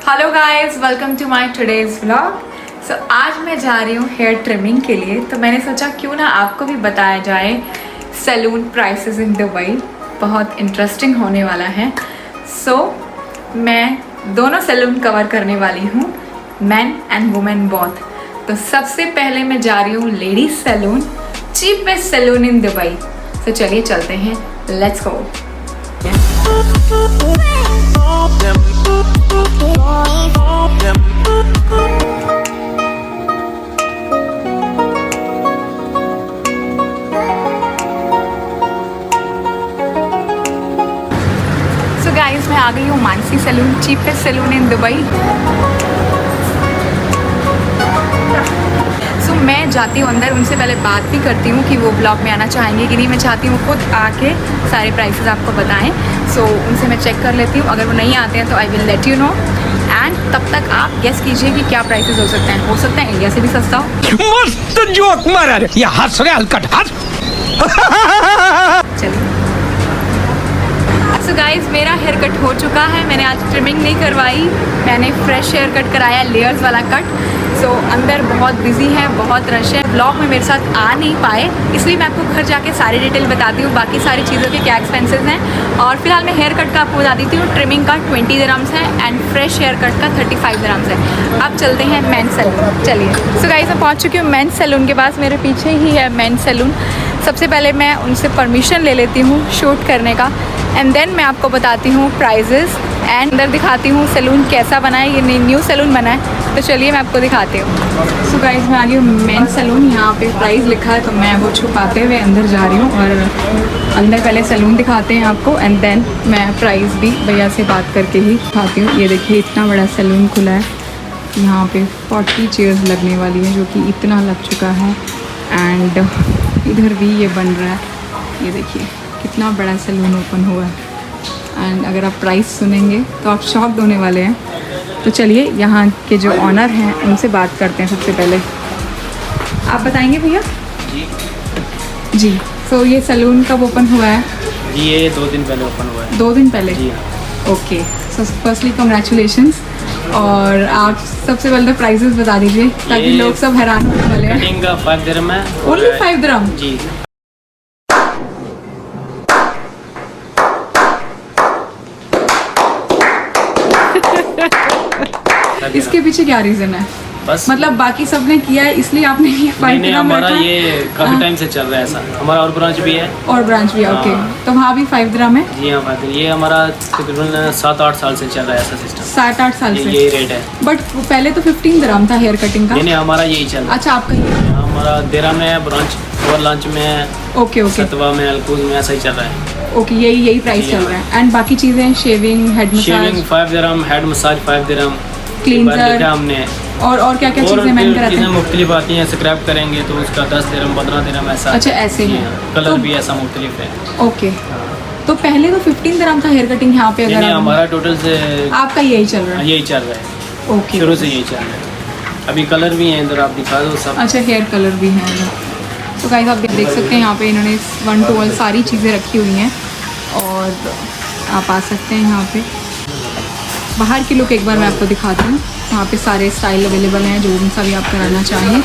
Hello guys, welcome to my today's vlog. So आज मैं जा रही हूँ हेयर ट्रिमिंग के लिए, तो मैंने सोचा क्यों ना आपको भी बताया जाए सैलून प्राइसेस इन दुबई। बहुत इंटरेस्टिंग होने वाला है। सो मैं दोनों सैलून कवर करने वाली हूँ, मैन एंड वुमेन बोथ। तो सबसे पहले मैं जा रही हूँ ladies salon, cheapest salon in Dubai. तो चलिए चलते हैं, लेट्स गो। सो गाइस, मैं आ गई हूँ Mansi salon, cheapest salon in Dubai. So मैं जाती हूँ अंदर, उनसे पहले बात भी करती हूँ कि वो ब्लॉग में आना चाहेंगे कि नहीं। मैं चाहती हूँ खुद आके सारे प्राइसेस आपको बताएं। सो उनसे मैं चेक कर लेती हूँ, अगर वो नहीं आते हैं तो I will let you know. And तब तक आप गेस कीजिए कि क्या प्राइसेस हो सकते हैं। हो सकता है इंडिया से भी सस्ता हो। मस्त जोक मारा रे, ये हंस रहे हलकट हंस। चलिए। सो गाइस, मेरा हेयर कट हो चुका है। मैंने आज ट्रिमिंग नहीं करवाई, मैंने फ्रेश हेयर कट कराया, लेयर्स वाला कट। सो अंदर बहुत बिजी है, बहुत रश है। ब्लॉग में मेरे साथ आ नहीं पाए, इसलिए मैं आपको घर जाके सारी डिटेल बताती हूँ, बाकी सारी चीज़ों के क्या एक्सपेंसेस हैं। और फिलहाल मैं हेयर कट का आपको बता देती हूँ। ट्रिमिंग का 20 दिरहम्स है एंड फ्रेश हेयर कट का 35 दिरहम्स है। अब चलते हैं मेन सैलून, चलिए। सो गाइस, मैं पहुँच चुकी हूँ मेन सैलून के पास। मेरे पीछे ही है मेन सैलून। सबसे पहले मैं उनसे परमिशन ले लेती हूँ शूट करने का, एंड देन मैं आपको बताती हूँ प्राइजेस एंड अंदर दिखाती हूँ सैलून कैसा बना है। ये न्यू सैलून बना है, तो चलिए मैं आपको दिखाती हूँ। सो गाइस, मैं आ गई हूँ मेन सैलून। यहाँ पे प्राइस लिखा है, तो मैं वो छुपाते हुए अंदर जा रही हूँ और अंदर पहले सैलून दिखाते हैं आपको, एंड देन मैं प्राइस भी भैया से बात करके ही दिखाती हूँ। ये देखिए, इतना बड़ा सैलून खुला है। यहाँ पे 40 चेयर्स लगने वाली है, जो कि इतना लग चुका है। एंड इधर भी ये बन रहा है। ये देखिए कितना बड़ा सैलून ओपन हुआ है। एंड अगर आप प्राइस सुनेंगे तो आप शॉक्ड होने वाले हैं। तो चलिए यहाँ के जो ऑनर हैं उनसे बात करते हैं। सबसे पहले आप बताएंगे भैया? जी। तो ये सैलून कब ओपन हुआ है? जी, ये 2 दिन पहले ओपन हुआ है। 2 दिन पहले? जी हाँ। ओके। So firstly congratulations. और आप सबसे पहले तो प्राइसेस बता दीजिए, ताकि लोग सब हैरान होने वाले हैं। कटिंग का 5 दिरहम है। ओनली 5 दिरहम? जी। इसके पीछे क्या रीज़न है? बस मतलब बाकी सबने किया है इसलिए आपने ये 5 दिरहम हमारा रखा? ये काफी टाइम से चल रहा है ऐसा। हमारा और ब्रांच भी है। और ब्रांच भी है, ओके। तो वहाँ भी 5 दिरहम है? जी हाँ, 5 ये हमारा तकरीबन 7-8 साल से चल रहा है ऐसा सिस्टम। 7-8 साल से यही रेट है। बट पहले तो 15 दिरहम था हेयर कटिंग का। नहीं, हमारा यही चल रहा है। अच्छा, आपका ये? हमारा देरा में है ब्रांच, और लॉन्च में है, ओके ओके सतवा में, अलकूज में, ऐसा ही चल रहा है। ओके, यही प्राइस चल रहा है। एंड बाकी चीज़ें, शेविंग, हेड शेविंग मसाज, 5 दिरहम, हेड मसाज 5 दिरहम, क्लींजर, हमने और क्या क्या चीज़ें मैंने कराते चीज़ें हैं? मुख्तलिफ आती हैं। स्क्रैप करेंगे तो उसका 10 दिरहम, 15 दिरहम ऐसा। अच्छा, ऐसे जी है। हाँ, कलर तो भी ऐसा मुख्तलिफ है। ओके। तो पहले तो 15 दिरहम था हेयर कटिंग यहाँ पे? अगर नहीं, हमारा टोटल से आपका यही चल रहा है? यही चल रहा है। ओके, शुरू से यही चल रहा है। अभी कलर भी हैं इधर, आप दिखा दो सब। अच्छा, हेयर कलर भी है इधर। तो गाइस, आप देख सकते हैं यहाँ पे इन्होंने 1 to 1 सारी चीज़ें रखी हुई हैं, और आप आ सकते हैं यहाँ पे। बाहर की लुक एक बार मैं आपको दिखाती हूँ। यहाँ पे सारे स्टाइल अवेलेबल हैं, जो सा भी आप कराना चाहें।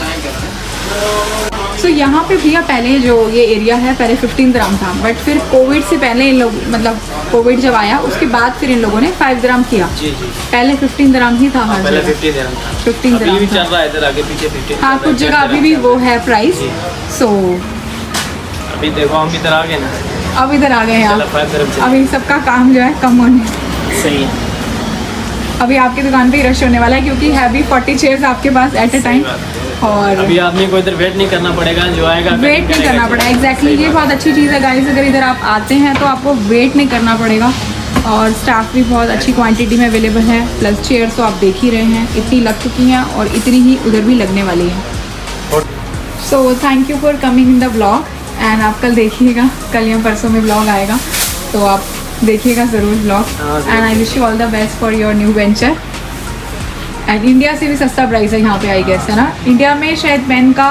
सो यहाँ पे भैया पहले जो ये एरिया है, पहले 15 दिरहम था, बट फिर कोविड से पहले इन लोग, मतलब कोविड जब आया उसके बाद फिर इन लोगों ने 5 दिरहम किया। जी जी। पहले 15 दिरहम ही था हर पहले जगह। 50 दिरहम था। 15 अभी भी दिरहम चल था। रहा है इधर, आगे पीछे 50। हाँ, कुछ जगह अभी भी वो है प्राइस। सो अभी देखो, हम इधर आ गए ना। अब इधर आ गए हैं चलो, आप। 5 दिरहम से। अभी सबका काम जो है कम होने। सही है। अभी आपकी दुकान पे ही रश होने वाला है, क्योंकि है भी 40 चेयर्स आपके पास एट अ टाइम। और अभी आदमी को इधर वेट नहीं करना पड़ेगा, जो आएगा वेट नहीं करना पड़ेगा। एग्जैक्टली, ये बहुत अच्छी चीज़ है गाइस। अगर इधर आप आते हैं तो आपको वेट नहीं करना पड़ेगा, और स्टाफ भी बहुत अच्छी क्वांटिटी में अवेलेबल है। प्लस चेयर्स तो आप देख ही रहे हैं, इतनी लग चुकी हैं और इतनी ही उधर भी लगने वाली हैं। So thank you for coming in the blog. And आप कल देखिएगा, कल या परसों में ब्लॉग आएगा, तो आप देखिएगा ज़रूर blog. And I wish you all the best for your new venture. And India से भी सस्ता प्राइस है यहाँ पे, आई गेस, है ना? इंडिया में शायद मैन का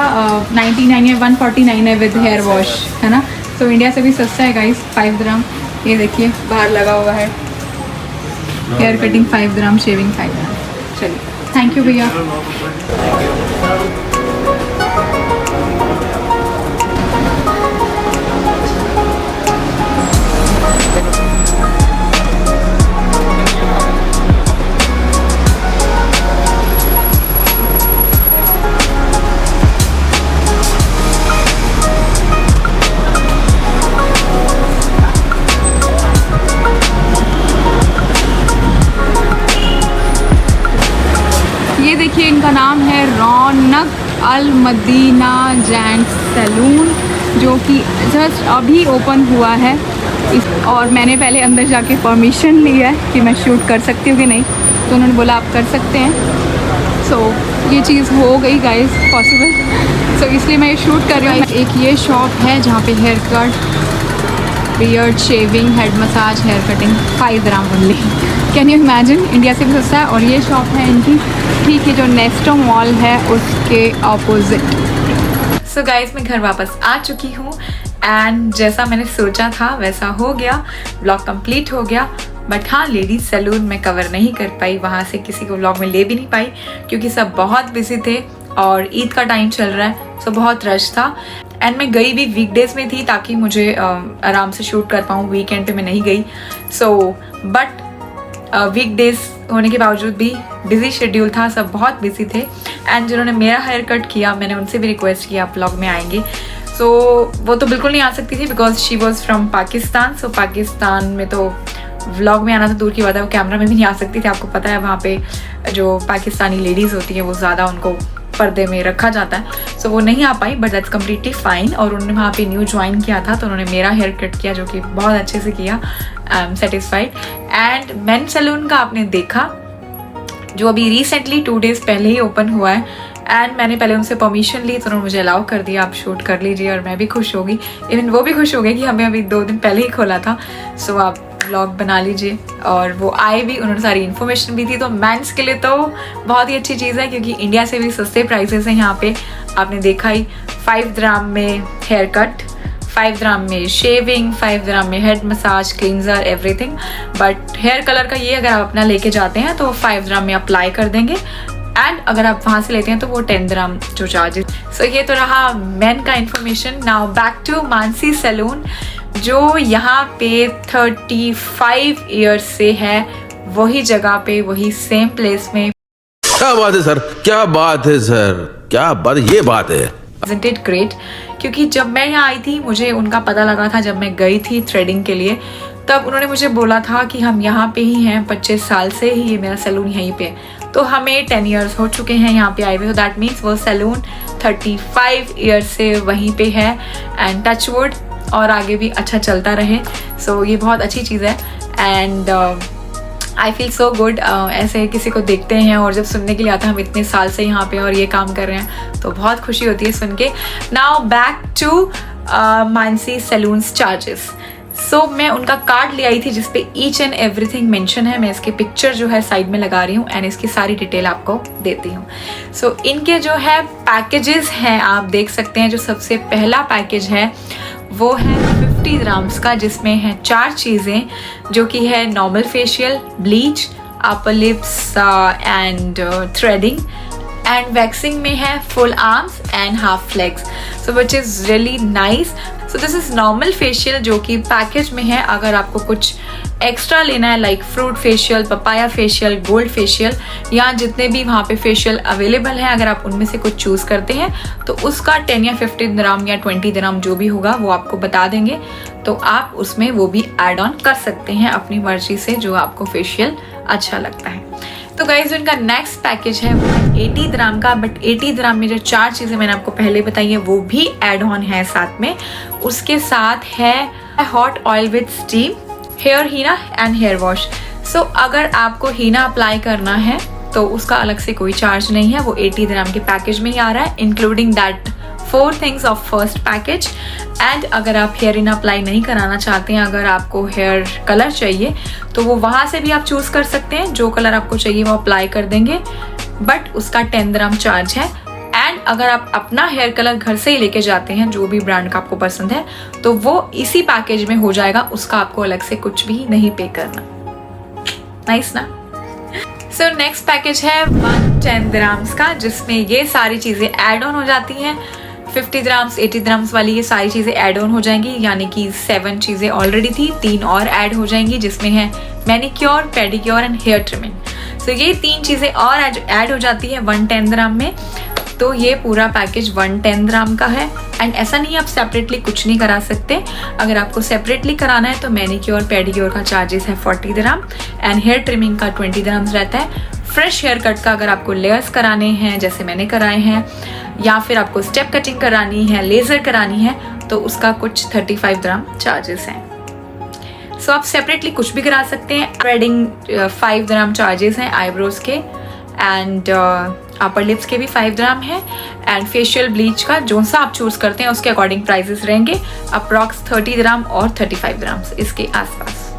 99 या 149 है विद हेयर वॉश, है ना? तो इंडिया से भी सस्ता है गाइस, 5 दिरहम। ये देखिए बाहर लगा हुआ है, हेयर कटिंग 5 दिरहम, शेविंग 5 दिरहम। चलिए, थैंक यू भैया। ये देखिए, इनका नाम है रौनक अल मदीना जेंट्स सैलून, जो कि जस्ट अभी ओपन हुआ है। और मैंने पहले अंदर जाके परमिशन ली है कि मैं शूट कर सकती हूँ कि नहीं, तो उन्होंने बोला आप कर सकते हैं। सो ये चीज़ हो गई गाइस पॉसिबल, सो इसलिए मैं ये शूट कर रही हूँ। एक ये शॉप है जहाँ पे hair cut, beard shaving, head massage, hair cutting 5 dirham only. Can you imagine, India से भी सस्ता है। और ये शॉप है इनकी ठीक है जो नेस्टो मॉल है उसके ऑपोजिट। सो गाइस, मैं घर वापस आ चुकी हूँ एंड जैसा मैंने सोचा था वैसा हो गया, ब्लॉग कंप्लीट हो गया। बट हाँ, लेडीज सैलून में कवर नहीं कर पाई, वहाँ से किसी को ब्लॉग में ले भी नहीं पाई क्योंकि सब बहुत बिजी थे और ईद का टाइम चल रहा है, सो बहुत रश था। एंड मैं गई भी वीकडेज में थी ताकि मुझे आराम से शूट कर पाऊँ, वीकेंड पे मैं नहीं गई। सो बट वीकडेज होने के बावजूद भी बिजी शेड्यूल था, सब बहुत बिजी थे। एंड जिन्होंने मेरा हेयर कट किया, मैंने उनसे भी रिक्वेस्ट किया आप ब्लॉग में आएंगे। सो वो तो बिल्कुल नहीं आ सकती थी because she was from Pakistan. So Pakistan में तो व्लॉग में आना तो दूर की बात है, वो कैमरा में भी नहीं आ सकती थी। आपको पता है वहाँ पे जो पाकिस्तानी लेडीज़ होती है वो ज़्यादा उनको पर्दे में रखा जाता है। सो वो नहीं आ पाई, बट दैट्स कम्प्लीटली फाइन। और उन्होंने वहाँ पे न्यू ज्वाइन किया था तो उन्होंने मेरा हेयर कट किया, जो कि बहुत अच्छे से किया। I am satisfied. And men salon का आपने देखा जो अभी रिसेंटली 2 days पहले ही ओपन हुआ है। एंड मैंने पहले उनसे परमिशन ली तो उन्होंने मुझे अलाउ कर दिया, आप शूट कर लीजिए। और मैं भी खुश होगी, इवन वो भी खुश हो गए कि हमें अभी 2 दिन पहले ही खोला था, सो आप व्लॉग बना लीजिए। और वो आए भी, उन्होंने सारी इन्फॉर्मेशन भी दी। तो मेंस के लिए तो बहुत ही अच्छी चीज़ है क्योंकि इंडिया से भी सस्ते प्राइसेस हैं यहाँ पे। आपने देखा ही, 5 dirham में हेयर कट, 5 dirham में शेविंग, 5 dirham में head massage, cleanser, everything. But here colour का ये अगर आप अपना लेके जाते हैं तो 5 dirham में अप्लाई कर देंगे। एंड अगर आप वहाँ से लेते हैं तो वो 10 dirham जो चार्जेस। सो ये तो रहा मेन का information. Now back to Mansi salon, जो यहाँ पे 35 years से है, वही जगह पे, वही सेम प्लेस में। क्या बात है सर, क्या बात है सर, क्या बात, ये बात है। Isn't it great? क्योंकि जब मैं यहाँ आई थी मुझे उनका पता लगा था, जब मैं गई थी थ्रेडिंग के लिए तब उन्होंने मुझे बोला था कि हम यहाँ पे ही हैं, 25 साल से ही ये मेरा सैलून यहीं पे है। तो हमें 10 years हो चुके हैं यहाँ पे आए हुए। तो दैट मीन्स वो सैलून 35 years से वहीं पे है। एंड टच वुड और आगे भी अच्छा चलता रहे। सो ये बहुत अच्छी चीज़ है। And I feel so good. ऐसे किसी को देखते हैं और जब सुनने के लिए आता है हम इतने साल से यहाँ पे और ये काम कर रहे हैं तो बहुत खुशी होती है सुन के। Now back to Mansi salon's charges. So मैं उनका कार्ड ले आई थी जिसपे ईच एंड एवरीथिंग मेंशन है। मैं इसके पिक्चर जो है साइड में लगा रही हूँ एंड इसकी सारी डिटेल आपको देती हूँ। सो इनके जो है पैकेजेस हैं आप देख सकते हैं। जो सबसे पहला पैकेज है वो है 50 dirhams का, जिसमें है 4 चीज़ें, जो कि है normal facial, bleach, upper lips and threading, and waxing में है full arms and half legs, so which is really nice. So this is normal facial जो कि पैकेज में है। अगर आपको कुछ एक्स्ट्रा लेना है like fruit facial, papaya facial, gold facial, या जितने भी वहाँ पे फेशियल अवेलेबल हैं, अगर आप उनमें से कुछ चूज़ करते हैं तो उसका 10 या 15 dirham या 20 dirham जो भी होगा वो आपको बता देंगे। तो आप उसमें वो भी ऐड ऑन कर सकते हैं अपनी मर्जी से, जो आपको फेशियल अच्छा लगता है। तो गाइज जो इनका नेक्स्ट पैकेज है वो है 80 dirham का। बट 80 dirham में जो 4 चीज़ें मैंने आपको पहले बताई है वो भी ऐड ऑन है साथ में। उसके साथ है hot oil with steam, hair henna and hair wash. So अगर आपको हीना अप्लाई करना है तो उसका अलग से कोई चार्ज नहीं है, वो 80 dirham के पैकेज में ही आ रहा है, including that 4 things of first package. And अगर आप हेयर इन अप्लाई नहीं कराना चाहते हैं, अगर आपको हेयर कलर चाहिए तो वो वहाँ से भी आप चूज़ कर सकते हैं, जो कलर आपको चाहिए वो अप्लाई कर देंगे, बट उसका 10 dirham चार्ज है। एंड अगर आप अपना हेयर कलर घर से ही लेके जाते हैं, जो भी ब्रांड का आपको पसंद है, तो वो इसी पैकेज में हो जाएगा, उसका आपको अलग से कुछ भी नहीं पे करना। नाइस ना? सो नेक्स्ट पैकेज है 110 dirhams का, जिसमें ये सारी चीज़ें ऐड ऑन हो जाती हैं। 50 dirhams 80 dirhams वाली ये सारी चीज़ें ऐड ऑन हो जाएंगी, यानी कि 7 चीज़ें ऑलरेडी थी, 3 और ऐड हो जाएंगी, जिसमें है manicure, pedicure and hair trimming. So ये 3 चीज़ें और ऐड हो जाती है 110 dirham में। तो ये पूरा पैकेज 110 dirham का है। एंड ऐसा नहीं आप सेपरेटली कुछ नहीं करा सकते। अगर आपको सेपरेटली कराना है तो मैनिक्योर पेडिक्योर का चार्जेस है 40 dirham एंड हेयर ट्रिमिंग का 20 dirhams रहता है। फ्रेश हेयर कट का अगर आपको लेयर्स कराने हैं जैसे मैंने कराए हैं, या फिर आपको स्टेप कटिंग करानी है, लेज़र करानी है, तो उसका कुछ 35 dirham चार्जेस हैं। सो आप सेपरेटली कुछ भी करा सकते हैं। थ्रेडिंग 5 dirham चार्जेस हैं आईब्रोज के, एंड अपर लिप्स के भी 5 dirham है, एंड फेशियल ब्लीच का जो सा आप चूज करते हैं उसके अकॉर्डिंग प्राइसेस रहेंगे, अप्रॉक्स 30 dirham और 35 dirhams इसके आसपास।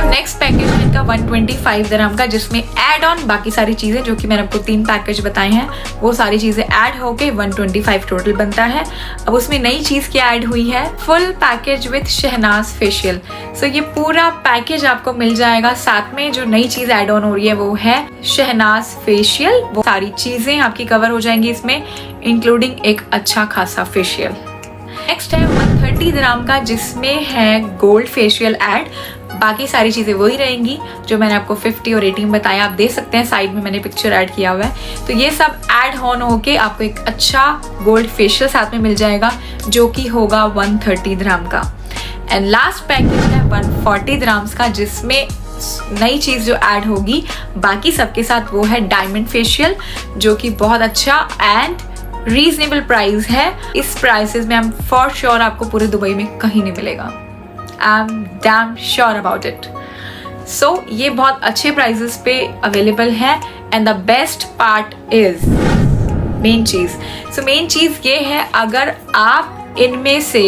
नेक्स्ट पैकेज है इनका 125 dirham का, जिसमें ऐड ऑन बाकी सारी चीज़ें जो कि मैंने आपको 3 पैकेज बताए हैं वो सारी चीज़ें ऐड होके 125 टोटल बनता है। अब उसमें नई चीज़ क्या ऐड हुई है, full package with Shahnaz facial. So ये पूरा पैकेज आपको मिल जाएगा। साथ में जो नई चीज़ ऐड ऑन हो रही है वो है शहनाज फेशियल। वो सारी चीज़ें आपकी कवर हो जाएंगी इसमें, इंक्लूडिंग एक अच्छा खासा फेशियल। नेक्स्ट है 130 dirham का, जिसमें है गोल्ड फेशियल ऐड। बाकी सारी चीज़ें वही रहेंगी जो मैंने आपको 50 और 80 में बताया। आप देख सकते हैं साइड में मैंने पिक्चर ऐड किया हुआ है। तो ये सब ऐड ऑन होके आपको एक अच्छा गोल्ड फेशियल साथ में मिल जाएगा, जो कि होगा 130 dirham का। एंड लास्ट पैकेज है 140 dirhams का, जिसमें नई चीज़ जो ऐड होगी बाकी सबके साथ वो है डायमंड फेशियल, जो कि बहुत अच्छा एंड रीजनेबल प्राइस है। इस प्राइसेस में हम फॉर श्योर आपको पूरे दुबई में कहीं नहीं मिलेगा। I'm damn sure about it. So ये बहुत अच्छे प्राइसेस पे अवेलेबल है। And the best part is main चीज़। सो मेन चीज़ ये है, अगर आप इनमें से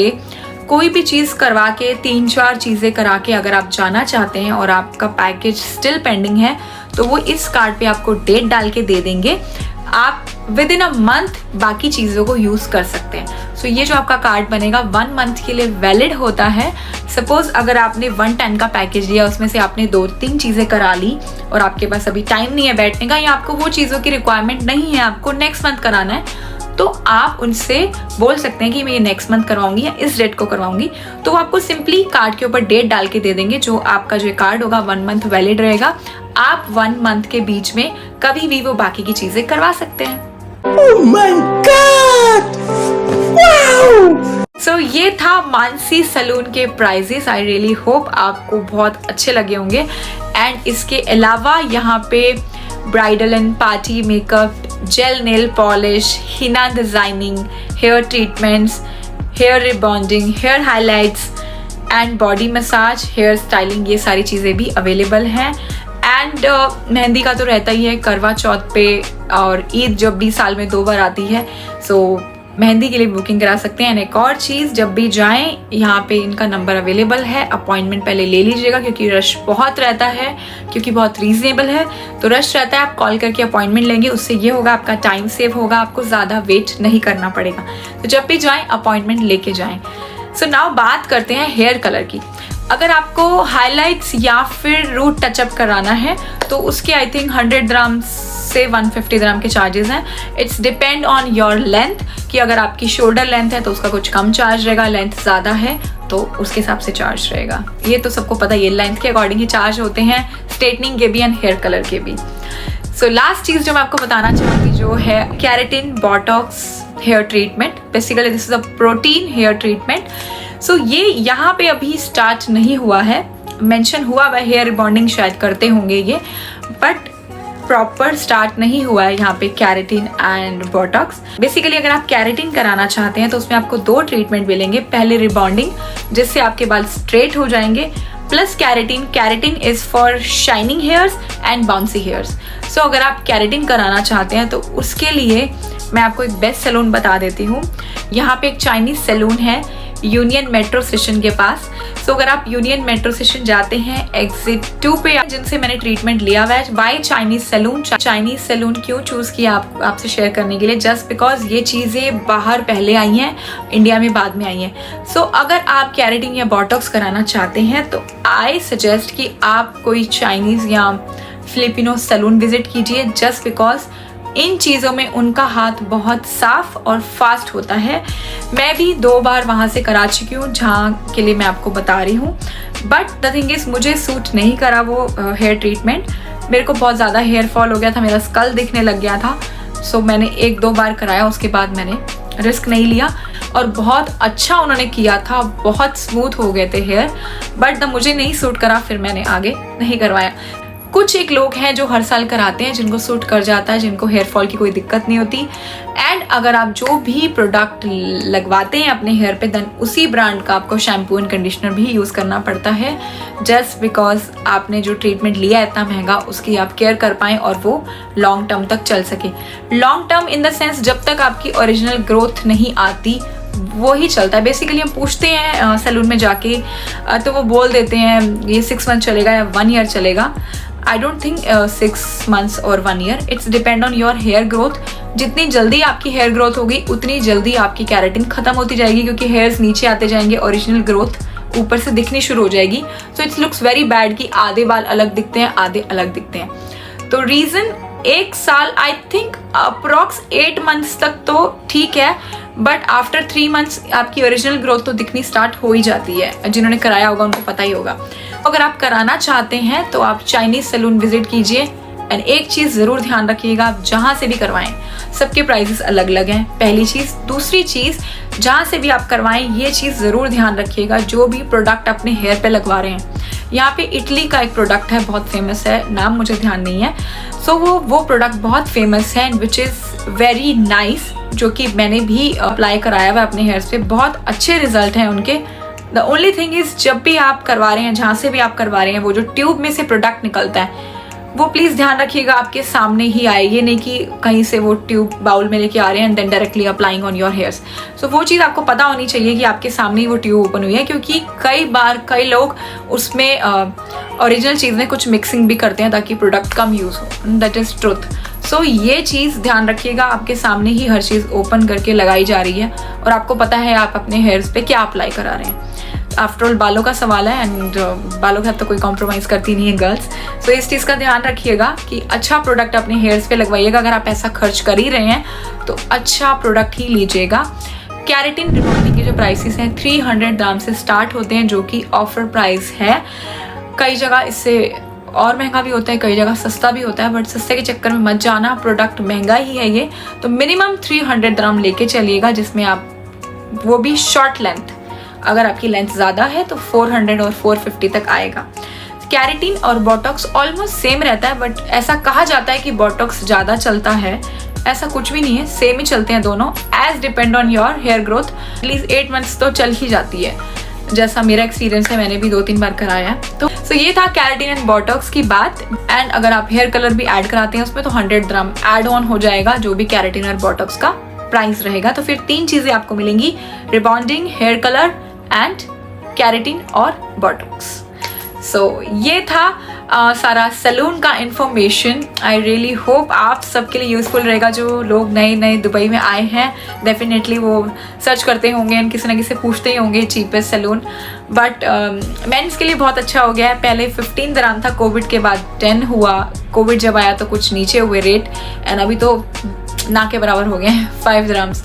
कोई भी चीज़ करवा के 3-4 चीज़ें करा के अगर आप जाना चाहते हैं और आपका पैकेज स्टिल पेंडिंग है, तो वो इस कार्ड पे आपको डेट डाल के दे देंगे। आप विद इन अ मंथ बाकी चीज़ों को यूज़ कर सकते हैं। सो ये जो आपका कार्ड बनेगा 1 मंथ के लिए वैलिड होता है। सपोज अगर आपने 110 का पैकेज लिया, उसमें से आपने 2-3 चीज़ें करा ली और आपके पास अभी टाइम नहीं है बैठने का, या आपको वो चीज़ों की रिक्वायरमेंट नहीं है, आपको नेक्स्ट मंथ कराना है, तो आप उनसे बोल सकते हैं कि मैं ये नेक्स्ट मंथ करवाऊंगी या इस डेट को करवाऊंगी। तो वो आपको सिंपली कार्ड के ऊपर डेट डाल के दे देंगे। जो आपका जो कार्ड होगा 1 मंथ वैलिड रहेगा। आप 1 मंथ के बीच में कभी भी वो बाकी की चीज़ें करवा सकते हैं। Oh my God! Wow! सो ये था मानसी सलून के प्राइजेस। आई रियली होप आपको बहुत अच्छे लगे होंगे। एंड इसके अलावा यहाँ पे bridal and party makeup, gel nail polish, हिना designing, hair treatments, hair rebonding, hair highlights and body massage, hair styling, ये सारी चीज़ें भी अवेलेबल हैं। एंड मेहंदी का तो रहता ही है करवा चौथ पे, और ईद जब भी साल में 2 बार आती है, सो मेहंदी के लिए बुकिंग करा सकते हैं। एंड एक और चीज़, जब भी जाएं यहाँ पे इनका नंबर अवेलेबल है, अपॉइंटमेंट पहले ले लीजिएगा क्योंकि रश बहुत रहता है, क्योंकि बहुत रीजनेबल है तो रश रहता है। आप कॉल करके अपॉइंटमेंट लेंगे, उससे ये होगा आपका टाइम सेव होगा, आपको ज़्यादा वेट नहीं करना पड़ेगा। तो जब भी जाएँ अपॉइंटमेंट लेके जाएँ। सो नाउ बात करते हैं हेयर कलर की। अगर आपको हाइलाइट्स या फिर रूट टचअप कराना है तो उसके आई थिंक 100 dirhams से 150 dirham के चार्जेस हैं। It's depend on your length, कि अगर आपकी शोल्डर लेंथ है तो उसका कुछ कम चार्ज रहेगा, लेंथ ज़्यादा है तो उसके हिसाब से चार्ज रहेगा। ये तो सबको पता है, ये लेंथ के अकॉर्डिंग ही चार्ज होते हैं, स्ट्रेटनिंग के भी एंड हेयर कलर के भी। सो लास्ट चीज़ जो मैं आपको बताना चाहूँगी जो है keratin botox hair treatment. Basically this is a protein hair treatment. So ये यहाँ पे अभी स्टार्ट नहीं हुआ है, मेंशन हुआ वह हेयर रिबॉन्डिंग शायद करते होंगे ये, बट प्रॉपर स्टार्ट नहीं हुआ है यहाँ पे केराटिन एंड बोटॉक्स। बेसिकली अगर आप केराटिन कराना चाहते हैं तो उसमें आपको 2 ट्रीटमेंट मिलेंगे। पहले रिबॉन्डिंग, जिससे आपके बाल स्ट्रेट हो जाएंगे, plus keratin. Keratin is for shining hairs and bouncy hairs. So अगर आप केराटिन कराना चाहते हैं तो उसके लिए मैं आपको एक बेस्ट सैलून बता देती हूँ। यहाँ पे एक चाइनीज सैलून है यूनियन मेट्रो स्टेशन के पास। सो अगर आप यूनियन मेट्रो स्टेशन जाते हैं एग्जिट 2 पे, जिनसे मैंने ट्रीटमेंट लिया हुआ है by Chinese salon. Chinese salon क्यों चूज किया आपसे शेयर करने के लिए? जस्ट बिकॉज ये चीज़ें बाहर पहले आई हैं, इंडिया में बाद में आई हैं। सो अगर आप कैरेटिन या बोटॉक्स कराना चाहते हैं तो आई सजेस्ट कि आप कोई चाइनीज या फिलिपिनो सैलून विजिट कीजिए, जस्ट बिकॉज इन चीज़ों में उनका हाथ बहुत साफ और फास्ट होता है। मैं भी 2 बार वहाँ से करा चुकी हूँ, जहाँ के लिए मैं आपको बता रही हूँ। बट द थिंग इज़ मुझे सूट नहीं करा वो हेयर ट्रीटमेंट। मेरे को बहुत ज़्यादा हेयर फॉल हो गया था, मेरा स्कल दिखने लग गया था। सो मैंने 1-2 बार कराया, उसके बाद मैंने रिस्क नहीं लिया और बहुत अच्छा उन्होंने किया था, बहुत स्मूथ हो गए थे हेयर। बट मुझे नहीं सूट करा, फिर मैंने आगे नहीं करवाया। कुछ एक लोग हैं जो हर साल कराते हैं, जिनको सूट कर जाता है, जिनको हेयर फॉल की कोई दिक्कत नहीं होती। एंड अगर आप जो भी प्रोडक्ट लगवाते हैं अपने हेयर पे, देन उसी ब्रांड का आपको शैम्पू एंड कंडीशनर भी यूज़ करना पड़ता है, जस्ट बिकॉज आपने जो ट्रीटमेंट लिया है इतना महंगा, उसकी आप केयर कर पाएँ और वो लॉन्ग टर्म तक चल सके। Long term in the sense जब तक आपकी ओरिजिनल ग्रोथ नहीं आती वो ही चलता है। बेसिकली हम पूछते हैं सैलून में जाके, तो वो बोल देते हैं ये 6 मंथ चलेगा या 1 ईयर चलेगा। आई डोंट थिंक 6 मंथ्स और 1 year, it's depend on your hair growth. जितनी जल्दी आपकी हेयर ग्रोथ होगी उतनी जल्दी आपकी कैरेटिन खत्म होती जाएगी, क्योंकि हेयर्स नीचे आते जाएंगे, ओरिजिनल ग्रोथ ऊपर से दिखनी शुरू हो जाएगी। So it's looks very bad कि आधे बाल अलग दिखते हैं, आधे अलग दिखते हैं। तो रीज़न 1 साल, आई थिंक अप्रॉक्स 8 मंथ्स तक तो ठीक है, बट आफ्टर 3 मंथ्स आपकी ओरिजिनल ग्रोथ तो दिखनी स्टार्ट हो ही जाती है। जिन्होंने कराया होगा उनको पता ही होगा। अगर आप कराना चाहते हैं तो आप चाइनीज सैलून विजिट कीजिए। एंड एक चीज़ ज़रूर ध्यान रखिएगा, आप जहाँ से भी करवाएं सबके प्राइसेस अलग अलग हैं, पहली चीज़। दूसरी चीज़, जहाँ से भी आप करवाएं ये चीज़ ज़रूर ध्यान रखिएगा, जो भी प्रोडक्ट अपने हेयर पे लगवा रहे हैं। यहाँ पे इटली का एक प्रोडक्ट है, बहुत फेमस है, नाम मुझे ध्यान नहीं है। सो वो प्रोडक्ट बहुत फेमस है, विच इज़ वेरी नाइस, जो कि मैंने भी अप्लाई कराया हुआ अपने हेयर्स पे, बहुत अच्छे रिजल्ट हैं उनके। द ओनली थिंग इज़ जब भी आप करवा रहे हैं, जहाँ से भी आप करवा रहे हैं, वो जो ट्यूब में से प्रोडक्ट निकलता है वो प्लीज़ ध्यान रखिएगा आपके सामने ही आए। ये नहीं कि कहीं से वो ट्यूब बाउल में लेके आ रहे हैं and then directly applying on your hairs. So वो चीज़ आपको पता होनी चाहिए कि आपके सामने ही वो ट्यूब ओपन हुई है, क्योंकि कई बार कई लोग उसमें ओरिजिनल चीज़ में कुछ मिक्सिंग भी करते हैं ताकि प्रोडक्ट कम यूज़ हो। That is truth. सो ये चीज़ ध्यान रखिएगा, आपके सामने ही हर चीज़ ओपन करके लगाई जा रही है और आपको पता है आप अपने हेयर्स पे क्या अप्लाई करा रहे हैं। आफ्टर ऑल बालों का सवाल है एंड बालों के साथ तो कोई कॉम्प्रोमाइज़ करती नहीं है गर्ल्स। सो इस चीज़ का ध्यान रखिएगा कि अच्छा प्रोडक्ट अपने हेयर्स पे लगवाइएगा। अगर आप पैसा खर्च कर ही रहे हैं तो अच्छा प्रोडक्ट ही लीजिएगा। कैरेटिन रिबॉन्डिंग के जो प्राइसेस हैं 300 ग्राम से स्टार्ट होते हैं, जो कि ऑफर प्राइस है। कई जगह इससे और महंगा भी होता है, कई जगह सस्ता भी होता है, बट सस्ते के चक्कर में मत जाना, प्रोडक्ट महंगा ही है ये। तो मिनिमम 300 ग्राम लेके चलिएगा, जिसमें आप वो भी शॉर्ट लेंथ, अगर आपकी लेंथ ज़्यादा है तो 400 और 450 तक आएगा। कैरेटिन और बोटॉक्स ऑलमोस्ट सेम रहता है, बट ऐसा कहा जाता है कि बोटॉक्स ज़्यादा चलता है, ऐसा कुछ भी नहीं है, सेम ही चलते हैं दोनों, as depend on your hair growth. At least 8 months तो चल ही जाती है, जैसा मेरा एक्सपीरियंस है, मैंने भी 2-3 बार कराया है। तो ये था कैरेटिन एंड बोटॉक्स की बात। एंड अगर आप हेयर कलर भी ऐड कराते हैं उसमें तो 100 ग्राम ऐड ऑन हो जाएगा, जो भी कैरेटिन और बोटॉक्स का प्राइस रहेगा। तो फिर 3 चीज़ें आपको मिलेंगी, rebonding, hair colour and keratin और बोटॉक्स। सो ये था सारा सैलून का इंफॉर्मेशन। आई रियली होप आप सबके लिए यूज़फुल रहेगा। जो लोग नए दुबई में आए हैं डेफिनेटली वो सर्च करते होंगे एंड किसी ना किसी पूछते ही होंगे चीपेस्ट सैलून। बट मेंस के लिए बहुत अच्छा हो गया है। पहले 15 दिरहम था, कोविड के बाद 10 हुआ, कोविड जब आया तो कुछ नीचे हुए रेट, एंड अभी तो ना के बराबर हो गए हैं 5 दिरहम्स।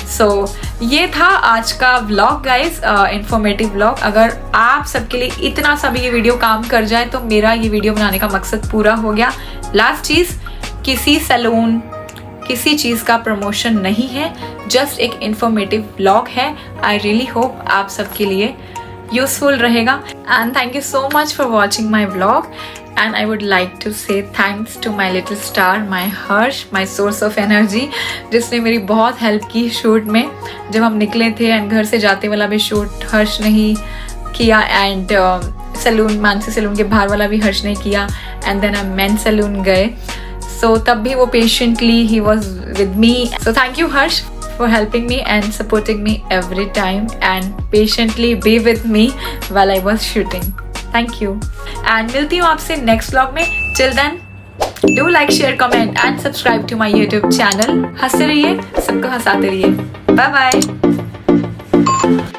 सो ये था आज का व्लॉग गाइज, इंफॉर्मेटिव व्लॉग। अगर आप सबके लिए इतना सा भी ये वीडियो काम कर जाए तो मेरा ये वीडियो बनाने का मकसद पूरा हो गया। लास्ट चीज़, किसी सैलून किसी चीज़ का प्रमोशन नहीं है, जस्ट एक इंफॉर्मेटिव व्लॉग है। आई रियली होप आप सबके लिए यूजफुल रहेगा and thank you so much for watching my vlog. And I would like to say thanks to my little star, my Harsh, my source of energy, जिसने मेरी बहुत help की shoot में। जब हम निकले थे एंड घर से जाते वाला भी शूट हर्ष ने ही किया, एंड सैलून, मानसी सैलून के बाहर वाला भी हर्ष ने किया, एंड देन हम मेन सैलून गए। सो तब भी वो patiently he was with me. So thank you Harsh for helping me and supporting me every time and patiently be with me while I was shooting. Thank you. And मिलती हूँ आपसे next vlog में. Till then, do like, share, comment and subscribe to my YouTube channel. हंसते रहिए, सबको हंसाते रहिए. Bye bye.